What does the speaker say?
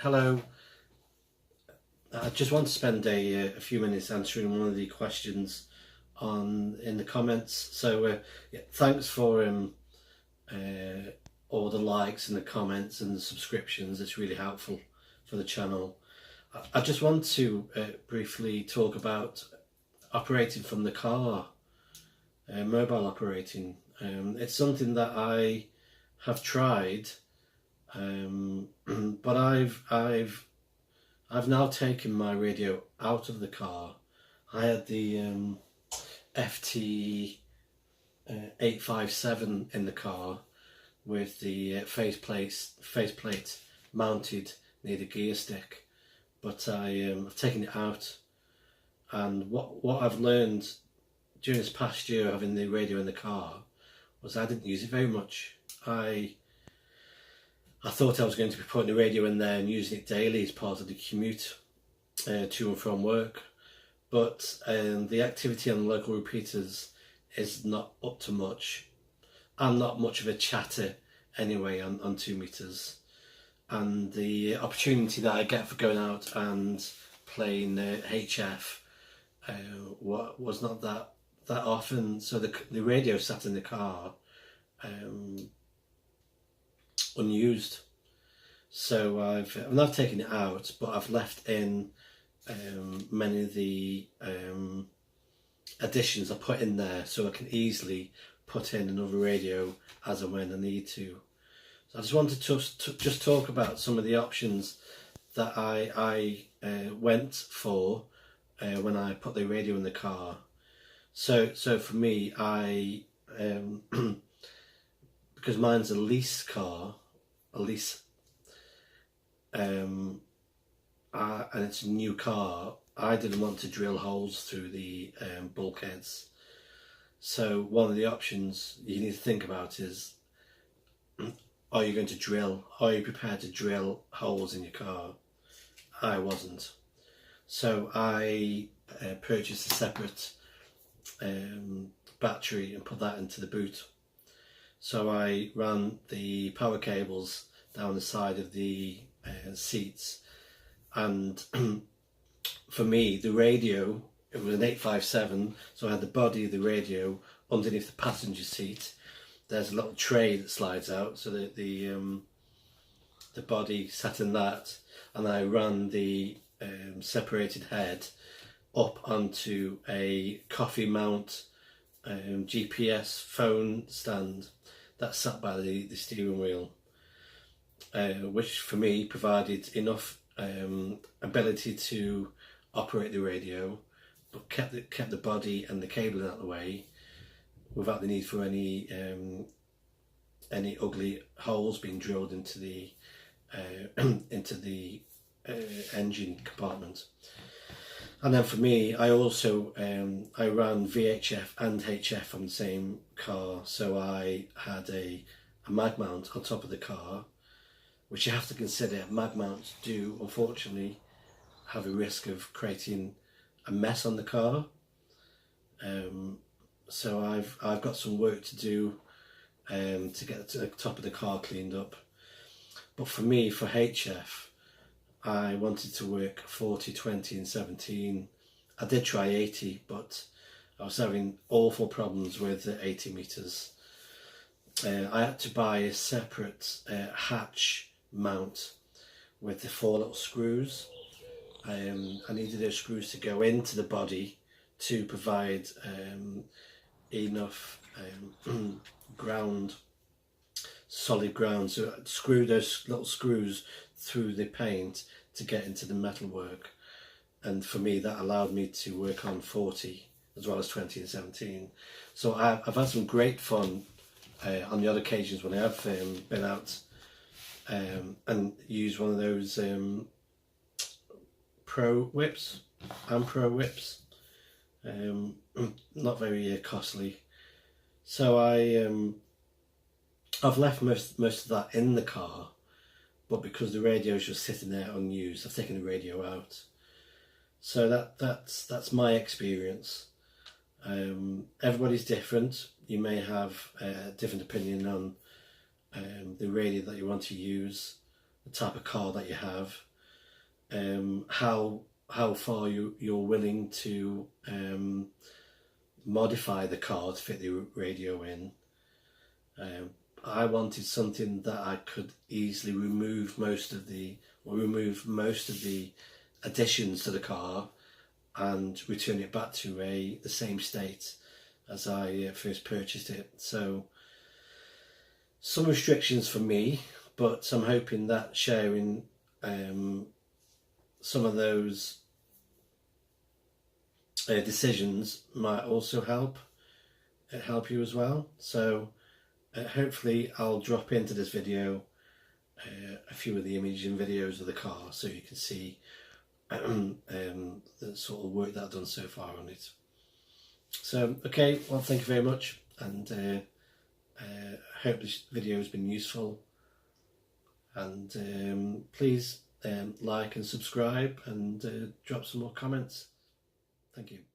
Hello. I just want to spend a few minutes answering one of the questions in the comments. So yeah, thanks for all the likes and the comments and the subscriptions. It's really helpful for the channel. I just want to briefly talk about operating from the car, mobile operating. It's something that I have tried, but I've now taken my radio out of the car. I had the FT 857 in the car with the faceplate mounted near the gear stick, but I've taken it out. And what I've learned during this past year having the radio in the car was I didn't use it very much. I thought I was going to be putting the radio in there and using it daily as part of the commute to and from work, but the activity on the local repeaters is not up to much. I'm not much of a chatter anyway on 2 meters, and the opportunity that I get for going out and playing HF was not that often. So the radio sat in the car unused. So I've not taken it out, but I've left in many of the additions I put in there, so I can easily put in another radio as and when I need to. So I just wanted to just talk about some of the options that I went for when I put the radio in the car. So for me, I because mine's a lease car, and it's a new car, I didn't want to drill holes through the bulkheads. So one of the options you need to think about is, are you going to drill? Are you prepared to drill holes in your car? I wasn't. So I purchased a separate battery and put that into the boot. So I ran the power cables down the side of the seats, and for me the radio, it was an 857, so I had the body of the radio underneath the passenger seat. There's a little tray that slides out, so that the body sat in that, and I ran the separated head up onto a coffee mount GPS phone stand that sat by the steering wheel, which for me provided enough ability to operate the radio, but kept the body and the cabling out of the way without the need for any ugly holes being drilled into the engine compartment. And then for me, I also I ran VHF and HF on the same car, so I had a mag mount on top of the car, which you have to consider. Mag mounts do unfortunately have a risk of creating a mess on the car. So I've got some work to do to get to the top of the car cleaned up. But for me, for HF, I wanted to work 40, 20 and 17. I did try 80, but I was having awful problems with the 80 meters. I had to buy a separate hatch mount with the 4 little screws. I needed those screws to go into the body to provide enough solid ground. So I'd screw those little screws through the paint to get into the metalwork, and for me that allowed me to work on 40 as well as 20 and 17. So I've had some great fun on the other occasions when I have been out and used one of those Pro whips, not very costly. So I've left most of that in the car, but because the radio is just sitting there unused, I've taken the radio out. So that's my experience. Everybody's different. You may have a different opinion on the radio that you want to use, the type of car that you have. how far you're willing to modify the car to fit the radio in. I wanted something that I could easily remove most of the additions to the car and return it back to the same state as I first purchased it. So some restrictions for me, but I'm hoping that sharing some of those decisions might also help you as well. So hopefully I'll drop into this video a few of the imaging videos of the car so you can see the sort of work that I've done so far on it. So okay, well, thank you very much, and hope this video has been useful, and please like and subscribe, and drop some more comments. Thank you.